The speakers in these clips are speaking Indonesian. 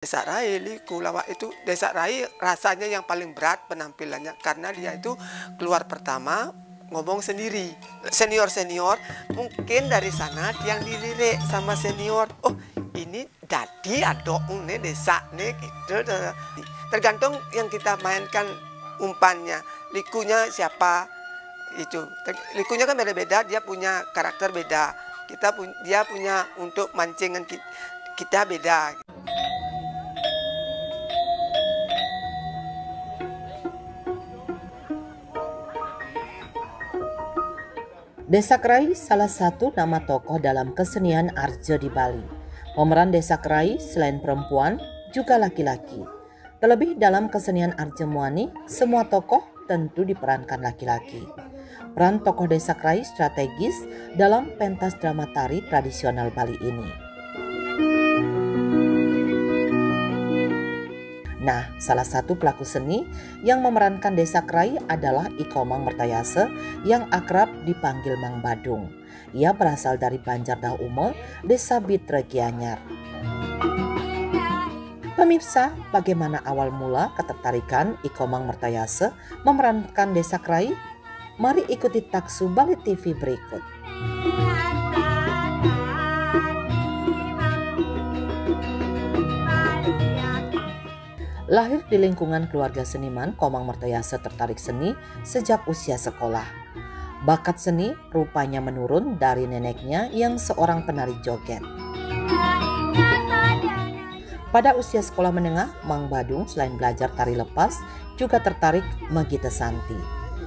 Desa Rai, Liku, Lawak itu Desa Rai rasanya yang paling berat penampilannya karena dia itu keluar pertama ngomong sendiri. Senior-senior mungkin dari sana yang dilirik sama senior. Oh, ini jadi adok nih desa nih gitu. Tergantung yang kita mainkan umpannya. Likunya siapa itu. Likunya kan beda-beda, dia punya karakter beda. Dia punya untuk mancingan kita beda. Desa Rai salah satu nama tokoh dalam kesenian Arjo di Bali. Pemeran Desa Rai selain perempuan juga laki-laki. Terlebih dalam kesenian Arjo Muani, semua tokoh tentu diperankan laki-laki. Peran tokoh Desa Rai strategis dalam pentas drama tari tradisional Bali ini. Nah, salah satu pelaku seni yang memerankan Desa Rai adalah Iko Mang Mertayase yang akrab dipanggil Mang Badung. Ia berasal dari Banjar Dah Ume, Desa Bitre Gianyar. Pemirsa, bagaimana awal mula ketertarikan Iko Mang Mertayase memerankan Desa Rai? Mari ikuti Taksu Bali TV berikut. Lahir di lingkungan keluarga seniman, Iko Mang Mertayase tertarik seni sejak usia sekolah. Bakat seni rupanya menurun dari neneknya yang seorang penari joget. Pada usia sekolah menengah, Mang Badung selain belajar tari lepas juga tertarik Megite Santi.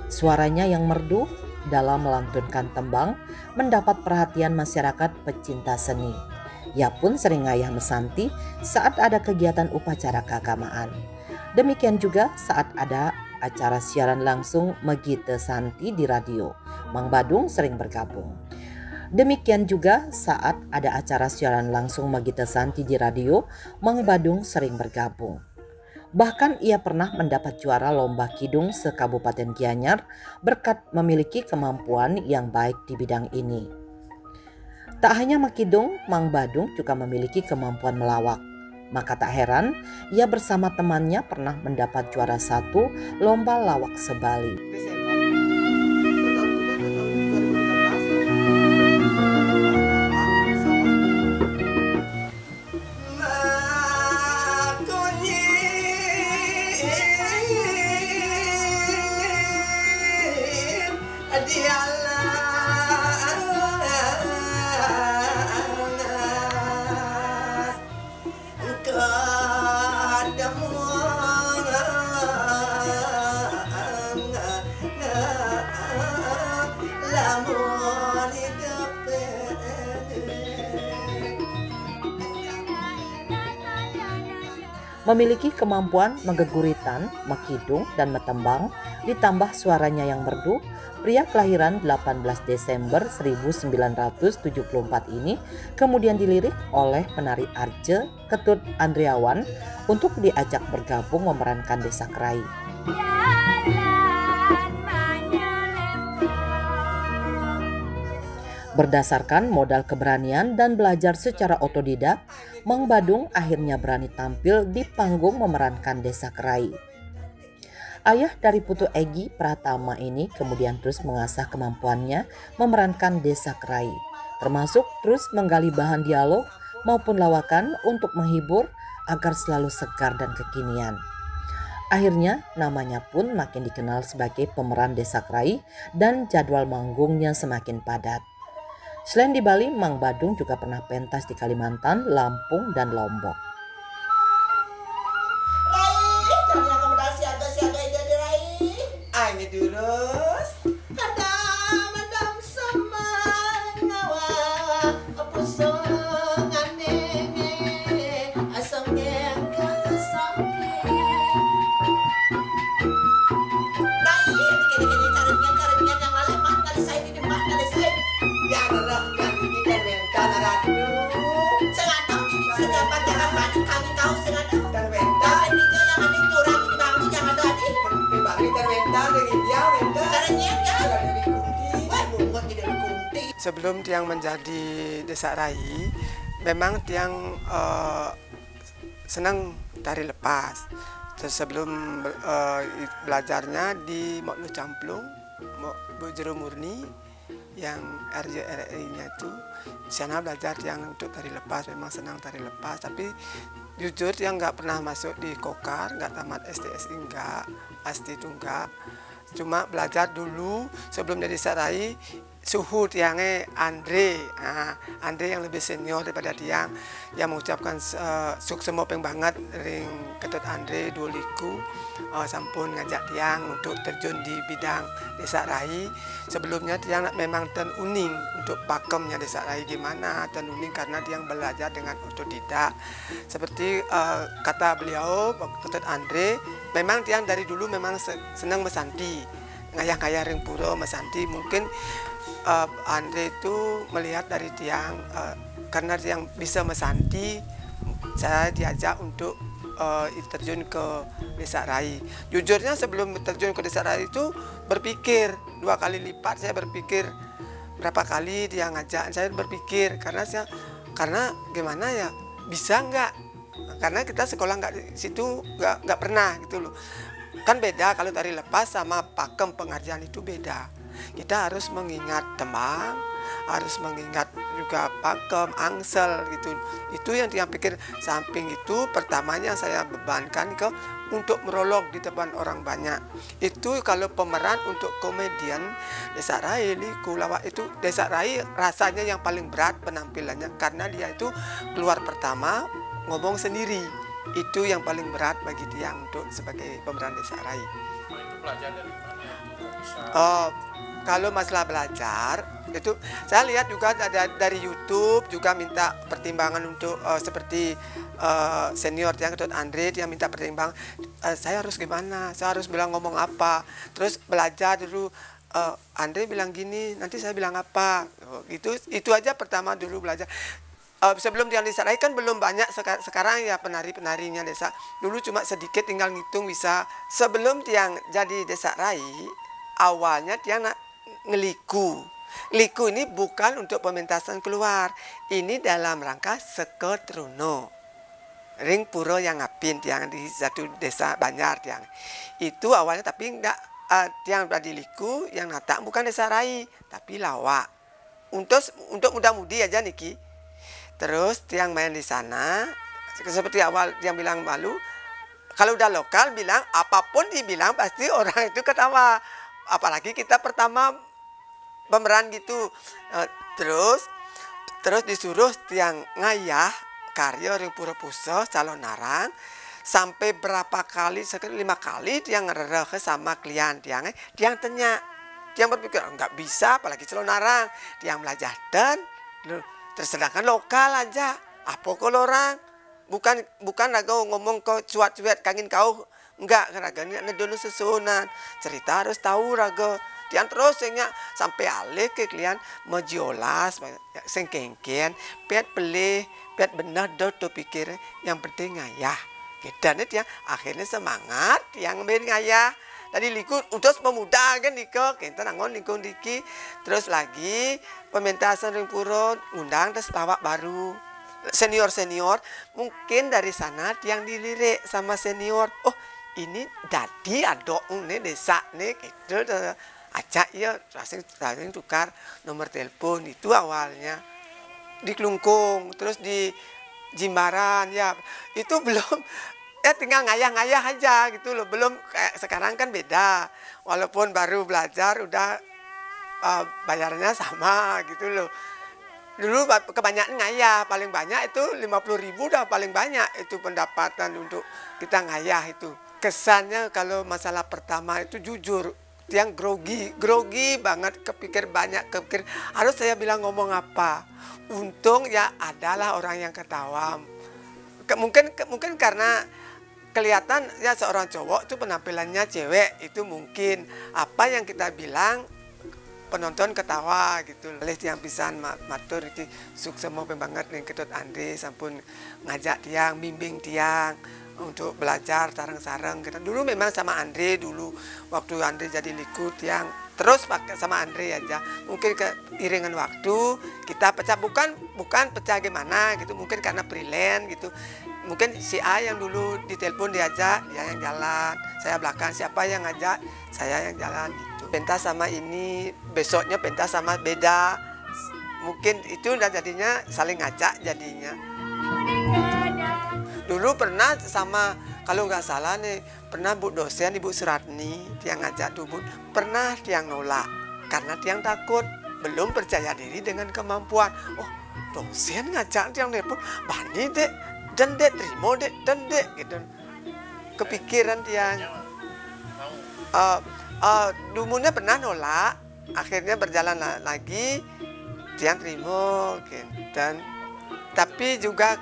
Suaranya yang merdu dalam melantunkan tembang mendapat perhatian masyarakat pecinta seni. Ia pun sering ngayah Mesanti saat ada kegiatan upacara keagamaan. Demikian juga saat ada acara siaran langsung Megite Santi di radio, Mang Badung sering bergabung. Demikian juga saat ada acara siaran langsung Megite Santi di radio, Mang Badung sering bergabung. Bahkan ia pernah mendapat juara lomba kidung se-Kabupaten Gianyar berkat memiliki kemampuan yang baik di bidang ini. Tak hanya makidung, Mang Badung juga memiliki kemampuan melawak. Maka tak heran, ia bersama temannya pernah mendapat juara 1 lomba lawak se-Bali. Memiliki kemampuan menggeguritan, makidung, dan metembang, ditambah suaranya yang merdu, pria kelahiran 18 Desember 1974 ini kemudian dilirik oleh penari Arje Ketut Andriawan untuk diajak bergabung memerankan Desa Rai. Berdasarkan modal keberanian dan belajar secara otodidak, Mang Badung akhirnya berani tampil di panggung memerankan Desa Rai. Ayah dari Putu Egi Pratama ini kemudian terus mengasah kemampuannya memerankan Desa Rai, termasuk terus menggali bahan dialog maupun lawakan untuk menghibur agar selalu segar dan kekinian. Akhirnya namanya pun makin dikenal sebagai pemeran Desa Rai dan jadwal manggungnya semakin padat. Selain di Bali, Mang Badung juga pernah pentas di Kalimantan, Lampung, dan Lombok. Sebelum Tiang menjadi Desa Rai, memang Tiang senang tari lepas. Terus sebelum belajarnya di Moklu Camplung, Bu Jero Murni yang RJRI-nya itu, di sana belajar yang untuk tari lepas. Memang senang tari lepas, tapi jujur yang nggak pernah masuk di Kokar, nggak tamat STSI, nggak, pasti itu nggak. Cuma belajar dulu sebelum jadi sarai suhu tiangnya Andre, Andre yang lebih senior daripada tiang, yang mengucapkan sukses mopeng banget ring Ketut Andre Duoliku, sampun ngajak tiang untuk terjun di bidang desa rai. Sebelumnya tiang memang ten uning untuk pakemnya desa rai gimana, ten uning karena tiang belajar dengan otodidak. Seperti kata beliau Ketut Andre, memang tiang dari dulu memang senang mesanti, ngayah-ngayah ring puro mesanti. Mungkin Andre itu melihat dari tiang, karena tiang bisa mesanti, saya diajak untuk terjun ke desa rai. Jujurnya sebelum terjun ke desa rai itu berpikir 2 kali lipat, saya berpikir berapa kali dia ngajak, saya berpikir karena gimana ya, bisa nggak, karena kita sekolah nggak di situ, nggak pernah gitu loh. Kan beda kalau tari lepas sama pakem pengajian, itu beda. Kita harus mengingat tembang, harus mengingat juga pakem, angsel gitu. Itu yang dia pikir. Samping itu pertamanya saya bebankan untuk merolog di depan orang banyak. Itu kalau pemeran untuk komedian desa rai, kulawak itu desa rai rasanya yang paling berat penampilannya, karena dia itu keluar pertama ngomong sendiri. Itu yang paling berat bagi dia untuk sebagai pemeran desa rai. Itu belajar dari mana itu bisa? Kalau masalah belajar itu saya lihat juga dari YouTube, juga minta pertimbangan untuk seperti senior yang Ketut Andre, dia minta pertimbangan, saya harus gimana, saya harus bilang ngomong apa, terus belajar dulu. Andre bilang gini, nanti saya bilang apa, gitu. Itu aja pertama dulu belajar. Sebelum dia desa rai kan belum banyak, sekarang ya penarinya desa. Dulu cuma sedikit, tinggal ngitung bisa. Sebelum dia jadi desa rai, awalnya dia ngeliku. Liku ini bukan untuk pementasan keluar, ini dalam rangka seketruno. Ring puro yang ngapin tiang di satu desa Banjar tiang. Itu awalnya, tapi enggak tiang di liku yang nata bukan desa rai, tapi lawak. Untuk muda-mudi aja niki. Terus tiang main di sana, seperti awal tiang bilang malu. Kalau udah lokal bilang apapun dibilang pasti orang itu ketawa. Apalagi kita pertama pemeran gitu. Terus disuruh tiang ngayah karya ring pura puso calon narang sampai berapa kali, 5 kali tiang ngereh sama klien tiang tanya. Tiang berpikir nggak bisa, apalagi calon narang. Tiang belajar dan tersedangkan lokal aja. Apa kalau orang bukan raga ngomong kau cuat-cuat kangin kau. Enggak, raga ini ada dulu susunan. Cerita harus tahu raga. Tiang terus sampai alih ke klien majiolas, sengkengken, piat pelih, piat benar tuh pikir yang penting ngayah. Dan tiang akhirnya semangat tiang main ngayah. Tadi liku untuk pemuda kan niko, kita nangon liku diki. Terus lagi pementasan ring puro, undang terus lawak baru. Senior mungkin dari sana tiang dilirik sama senior. Oh, ini dadi adok nih desa nih gitu. Acak ya, rasanya tukar nomor telepon. Itu awalnya di Klungkung, terus di Jimbaran ya. Itu belum, ya tinggal ngayah-ngayah aja gitu loh. Belum kayak sekarang kan beda. Walaupun baru belajar udah bayarnya sama gitu loh. Dulu kebanyakan ngayah, paling banyak itu 50.000 udah paling banyak itu pendapatan untuk kita ngayah itu. Kesannya kalau masalah pertama itu jujur, tiang grogi banget, kepikir harus saya bilang ngomong apa. Untung ya adalah orang yang ketawa. Mungkin karena kelihatan ya seorang cowok itu penampilannya cewek, itu mungkin apa yang kita bilang penonton ketawa gitu. Oleh tiang pisan matur iki sukses mau banget ning Ketut Andre, sampun ngajak tiang, bimbing tiang untuk belajar sareng-sareng. Kita dulu memang sama Andre dulu waktu Andre jadi liku tiang terus pakai sama Andre aja. Mungkin keiringan waktu kita pecah, bukan pecah gimana gitu, mungkin karena freelance gitu. mungkin si A yang dulu ditelepon diajak, dia yang jalan, saya belakang, siapa yang ngajak, saya yang jalan gitu. Pentas sama ini, besoknya pentas sama beda, mungkin itu udah jadinya saling ngajak jadinya. Dulu pernah sama, kalau nggak salah nih, pernah Bu dosen Ibu Suratni, dia ngajak dulu, pernah tiang nolak, karena tiang takut, belum percaya diri dengan kemampuan. Oh, dosen ngajak tiang telepon, bani dek, dan dek terima dek, dan dek gitu. Kepikiran tiang. Dulunya pernah nolak, akhirnya berjalan lagi, tiang terima, gitu. Tapi juga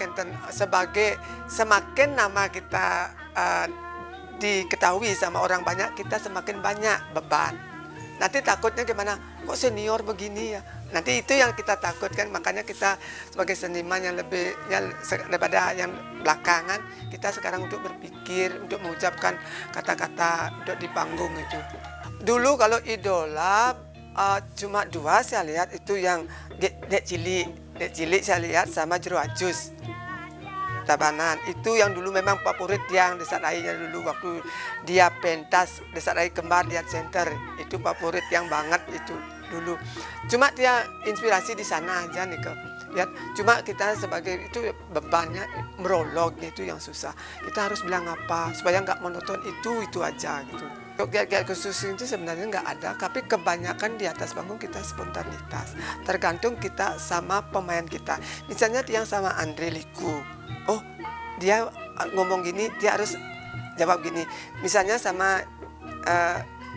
sebagai semakin nama kita diketahui sama orang banyak, kita semakin banyak beban. Nanti takutnya gimana? Kok senior begini ya? Nanti itu yang kita takutkan, makanya kita sebagai seniman yang lebih daripada yang belakangan, kita sekarang untuk berpikir, untuk mengucapkan kata-kata untuk di panggung itu. Dulu kalau idola cuma dua saya lihat, itu yang Dek Cilik saya lihat sama Jero Ajus Tabanan. Itu yang dulu memang favorit yang Desa Rainya dulu waktu dia pentas Desa Rai Kembar di Art Center. Itu favorit yang banget itu dulu. Cuma dia inspirasi di sana aja nih ke. Lihat, cuma kita sebagai itu bebannya merolog itu yang susah. Kita harus bilang apa supaya nggak monoton itu aja gitu. Gaya khusus itu sebenarnya nggak ada, tapi kebanyakan di atas panggung kita spontanitas. Tergantung kita sama pemain kita. Misalnya yang sama Andre Liku, oh dia ngomong gini, dia harus jawab gini. Misalnya sama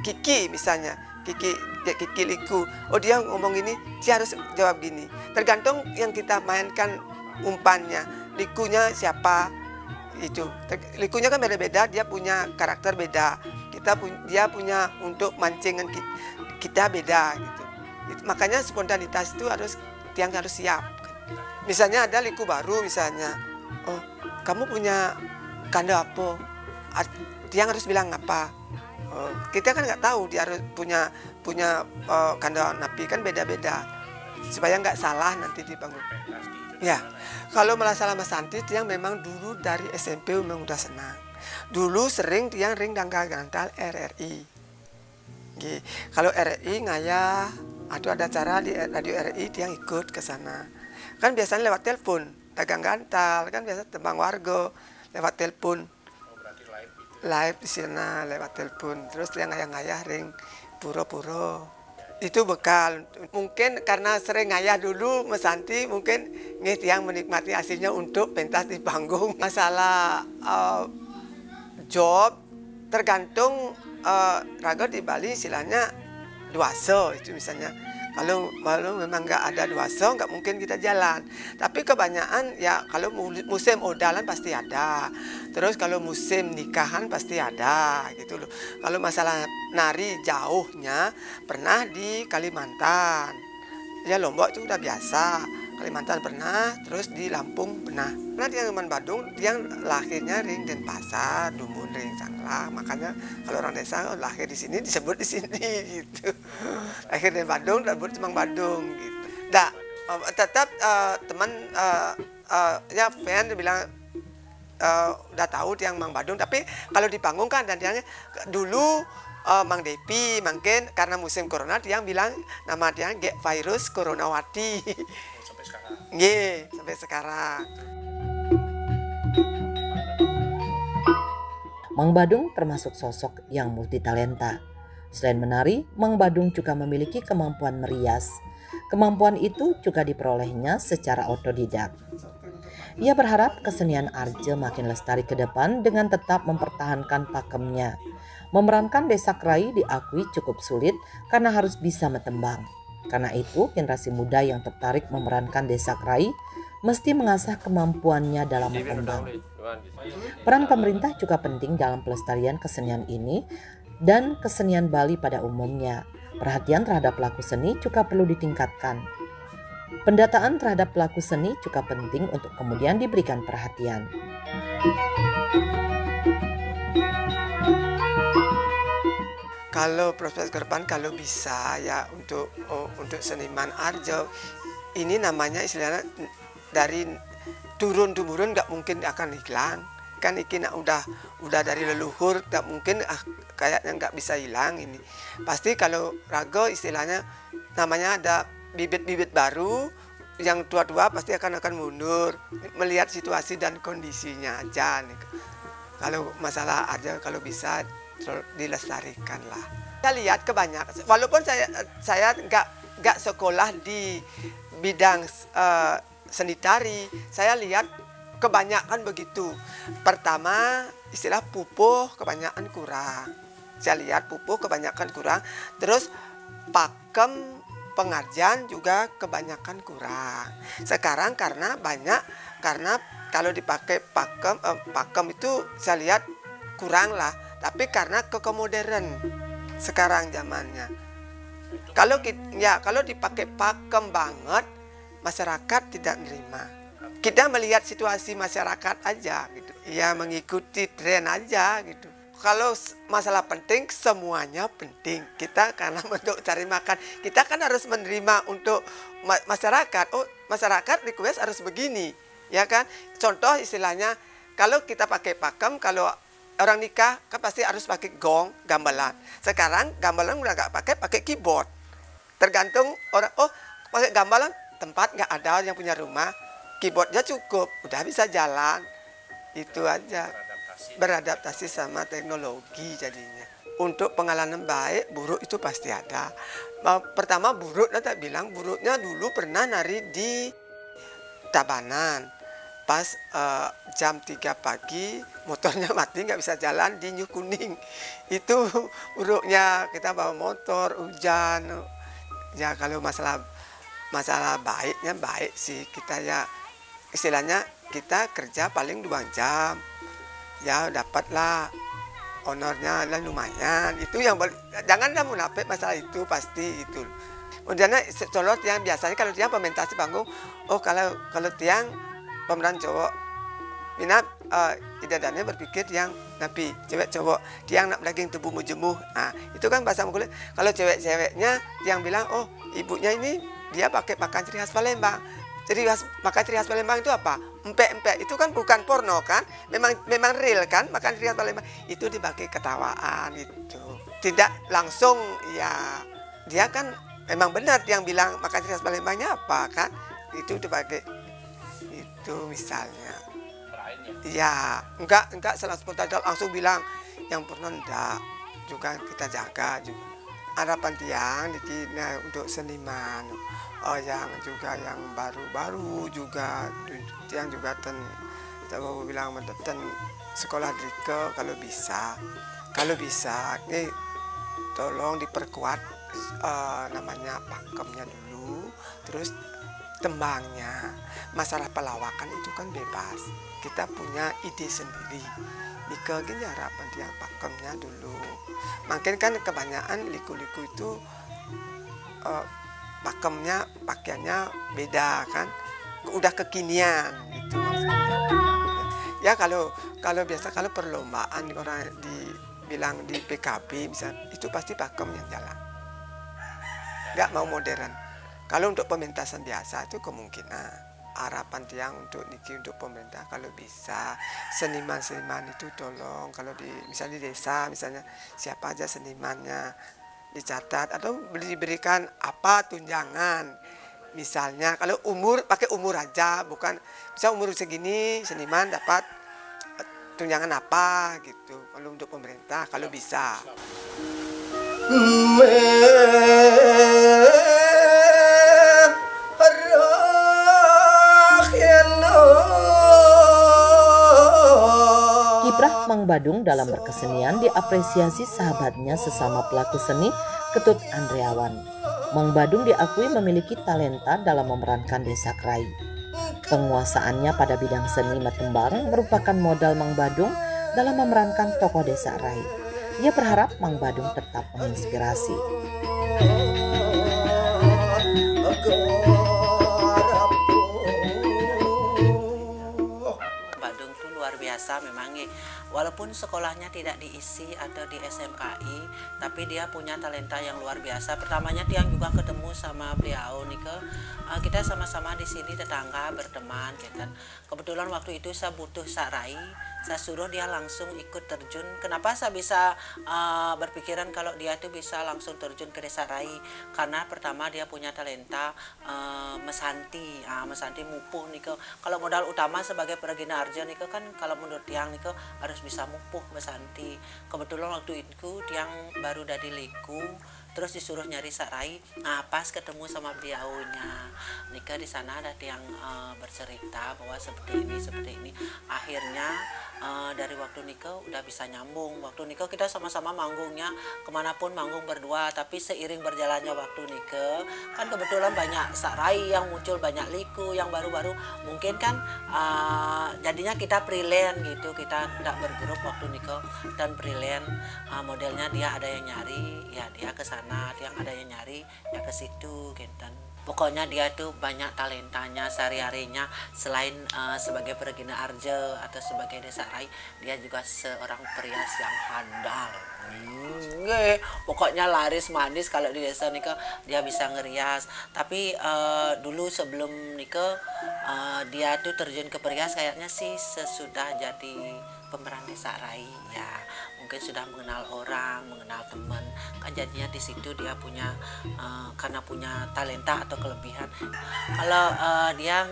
Kiki misalnya, Kiki Liku, oh dia ngomong gini, dia harus jawab gini. Tergantung yang kita mainkan umpannya, Likunya siapa itu. Likunya kan beda-beda, dia punya karakter beda. Dia punya untuk mancingan kita beda gitu. Makanya spontanitas itu harus siap. Misalnya ada liku baru misalnya, oh kamu punya kanda apa? Dia harus bilang apa? Kita kan nggak tahu dia harus punya kanda napi, kan beda-beda supaya nggak salah nanti di panggung. Ya, kalau malah salah Mas Santi, yang memang dulu dari SMP memang udah senang. Dulu sering tiang ring dangkal gantal RRI. Kalau RRI ngayah, atau ada acara di radio RRI tiang ikut ke sana. Kan biasanya lewat telepon, dagang gantal, kan biasa tembang warga lewat telepon. Oh, berarti live gitu. Live di sana lewat telepon. Terus tiang ngayah ring puro-puro. Itu bekal. Mungkin karena sering ngayah dulu Mas Santi, mungkin tiang menikmati hasilnya untuk pentas di panggung. Masalah job tergantung raga di Bali istilahnya duaso itu misalnya. Kalau memang nggak ada duaso nggak mungkin kita jalan. Tapi kebanyakan ya kalau musim odalan pasti ada. Terus kalau musim nikahan pasti ada gitu loh. Kalau masalah nari jauhnya pernah di Kalimantan. Ya Lombok itu udah biasa. Kalimantan pernah, terus di Lampung pernah. Nah dia teman Badung, dia lahirnya ring Denpasar, Dumun ring Sanglah. Makanya kalau orang desa lahir di sini disebut di sini gitu. Lahir di Badung, disebut Cemang Badung gitu. Nah, tetap teman ya fan bilang udah tahu tiang Mang Badung. Tapi kalau di panggung kan dan tiangnya dulu Mang Depi, mungkin karena musim corona tiang bilang nama tiang virus Coronawati. Sampai sekarang. Sampai sekarang. Mang Badung termasuk sosok yang multitalenta. Selain menari, Mang Badung juga memiliki kemampuan merias. Kemampuan itu juga diperolehnya secara otodidak. Ia berharap kesenian Arje makin lestari ke depan dengan tetap mempertahankan pakemnya. Memerankan Desa Rai diakui cukup sulit karena harus bisa metembang. Karena itu, generasi muda yang tertarik memerankan Desa Rai mesti mengasah kemampuannya dalam metembang. Peran pemerintah juga penting dalam pelestarian kesenian ini dan kesenian Bali pada umumnya. Perhatian terhadap pelaku seni juga perlu ditingkatkan. Pendataan terhadap pelaku seni juga penting untuk kemudian diberikan perhatian. Kalau prospek ke depan kalau bisa ya untuk seniman Arjo ini namanya istilahnya dari turun-temurun nggak mungkin akan hilang. Kan iki udah dari leluhur, nggak mungkin kayaknya nggak bisa hilang ini. Pasti kalau raga istilahnya namanya ada bibit-bibit baru, yang tua-tua pasti akan mundur melihat situasi dan kondisinya aja nih. Kalau masalah aja kalau bisa dilestarikan lah. Saya lihat kebanyakan, walaupun saya nggak sekolah di bidang seni tari, saya lihat kebanyakan begitu. Pertama, istilah pupuh kebanyakan kurang. Saya lihat pupuh kebanyakan kurang. Terus pakem pengajian juga kebanyakan kurang. Sekarang karena kalau dipakai pakem itu saya lihat kurang lah. Tapi karena kekomodern sekarang zamannya. Kalau dipakai pakem banget, masyarakat tidak menerima. Kita melihat situasi masyarakat aja gitu. Ya mengikuti tren aja gitu. Kalau masalah penting, semuanya penting. Kita karena untuk cari makan, kita kan harus menerima untuk masyarakat. Oh, masyarakat request harus begini, ya kan? Contoh istilahnya, kalau kita pakai pakem, kalau orang nikah kan pasti harus pakai gong, gamelan. Sekarang gamelan udah nggak pakai keyboard. Tergantung orang, oh pakai gamelan, tempat nggak ada yang punya rumah, keyboardnya cukup, udah bisa jalan. Itu aja. Beradaptasi sama teknologi jadinya. Untuk pengalaman baik, buruk itu pasti ada. Pertama buruk, tak bilang buruknya dulu pernah nari di Tabanan. Pas jam 3 pagi motornya mati, nggak bisa jalan di New Kuning. Itu buruknya, kita bawa motor, hujan. Ya kalau masalah baiknya baik sih, kita ya istilahnya kita kerja paling 2 jam. Ya dapatlah honornya lah lumayan. Itu yang janganlah munafik masalah itu, pasti itu. Kemudian kalau tiang biasanya kalau tiang pementas di panggung, oh kalau tiang pemeran cowok minat idadannya berpikir yang napi cewek cowok tiang nak daging tubuh mujemuh. Nah, itu kan bahasa Mongol. Kalau cewek-ceweknya yang bilang oh ibunya ini dia pakai makan ciri khas Palembang. Jadi makan ciri khas Palembang itu apa? Empek-empek itu kan bukan porno kan? Memang real kan makan ciri khas Palembang. Itu dipakai ketawaan itu. Tidak langsung ya dia kan memang benar yang bilang makan ciri khas Palembangnya apa kan? Itu dipakai itu misalnya. Iya, enggak spontan langsung bilang yang porno enggak. Juga kita jaga juga. Harapan tiang nah, untuk seniman. Oh yang juga yang baru-baru juga yang juga kita mau bilang sekolah Drike kalau bisa ini tolong diperkuat namanya pakemnya dulu, terus tembangnya. Masalah pelawakan itu kan bebas, kita punya ide sendiri. Nika gini harapan tiang pakemnya dulu. Makin kan kebanyakan liku-liku itu pakemnya pakaiannya beda kan, udah kekinian gitu maksudnya. Ya kalau biasa kalau perlombaan orang dibilang di PKB bisa itu pasti pakem yang jalan, nggak mau modern. Kalau untuk pementasan biasa itu kemungkinan harapan tiang untuk niki untuk pemerintah kalau bisa seniman itu tolong kalau misalnya di desa misalnya siapa aja senimannya dicatat atau diberikan apa tunjangan. Misalnya kalau pakai umur aja, bukan bisa umur segini seniman dapat tunjangan apa gitu. Kalau untuk pemerintah kalau bisa. Kiprah Mang Badung dalam berkesenian diapresiasi sahabatnya sesama pelaku seni, Ketut Andriawan. Mang Badung diakui memiliki talenta dalam memerankan Desa Rai. Penguasaannya pada bidang seni matembang merupakan modal Mang Badung dalam memerankan tokoh Desa Rai. Ia berharap Mang Badung tetap menginspirasi. Badung tuh luar biasa memangnya walaupun sekolahnya tidak diisi atau di SMKI, tapi dia punya talenta yang luar biasa. Pertamanya Tiang juga ketemu sama beliau nih ke kita sama-sama di sini tetangga berteman gitu kan. Kebetulan waktu itu saya butuh sarai, saya suruh dia langsung ikut terjun. Kenapa saya bisa berpikiran kalau dia itu bisa langsung terjun ke desa Rai? Karena pertama dia punya talenta mesanti, mesanti mupuh nih ke. Kalau modal utama sebagai peragina arja nih ke kan kalau menurut Tiang nih ke harus bisa mupuh mesanti. Kebetulan waktu itu Tiang baru dari Liku, terus disuruh nyari sarai. Nah pas ketemu sama beliaunya Nika di sana ada yang bercerita bahwa seperti ini akhirnya dari waktu Nika udah bisa nyambung. Waktu Nika kita sama-sama manggungnya kemanapun manggung berdua, tapi seiring berjalannya waktu Nika kan kebetulan banyak sarai yang muncul, banyak Liku yang baru-baru mungkin kan jadinya kita freelance gitu, kita tidak bergrup waktu Nika dan freelance. Modelnya dia ada yang nyari ya dia ke sana, yang ada yang nyari ya ke situ gitu. Pokoknya dia tuh banyak talentanya sehari-harinya. Selain sebagai peragina arja atau sebagai desa rai, dia juga seorang perias yang handal. Pokoknya laris manis kalau di desa Nika dia bisa ngerias. Tapi dulu sebelum Nika dia tuh terjun ke perias kayaknya sih sesudah jadi pemeran desa rai ya. Mungkin sudah mengenal orang, mengenal teman, kan jadinya di situ dia punya karena punya talenta atau kelebihan. Kalau dia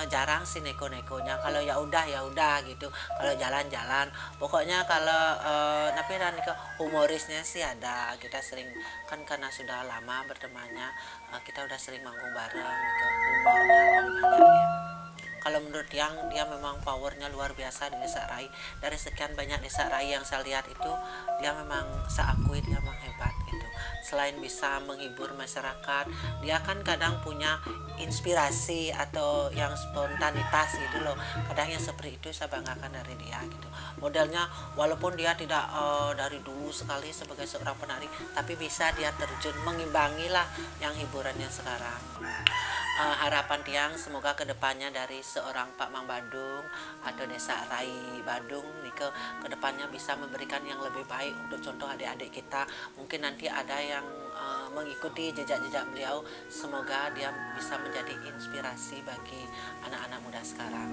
jarang sih neko-nekonya, kalau ya udah gitu, kalau jalan-jalan, pokoknya kalau tapi humorisnya sih ada. Kita sering kan karena sudah lama bertemannya, kita udah sering manggung bareng, humornya lebih banyak ya. Kalau menurut dia memang powernya luar biasa di desa Rai. Dari sekian banyak desa Rai yang saya lihat itu, dia memang saya akui dia memang hebat gitu. Selain bisa menghibur masyarakat, dia kan kadang punya inspirasi atau yang spontanitas gitu loh. Kadang yang seperti itu saya banggakan dari dia gitu. Modelnya walaupun dia tidak dari dulu sekali sebagai seorang penari, tapi bisa dia terjun mengimbangi lah yang hiburannya sekarang. Harapan Tiang semoga kedepannya dari seorang Pak Mang Badung atau desa Rai Badung nih kedepannya bisa memberikan yang lebih baik untuk contoh adik-adik kita. Mungkin nanti ada yang mengikuti jejak-jejak beliau. Semoga dia bisa menjadi inspirasi bagi anak-anak muda sekarang.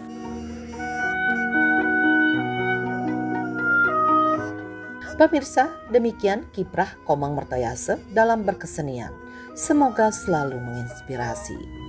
Pemirsa, demikian kiprah Komang Mertayase dalam berkesenian. Semoga selalu menginspirasi.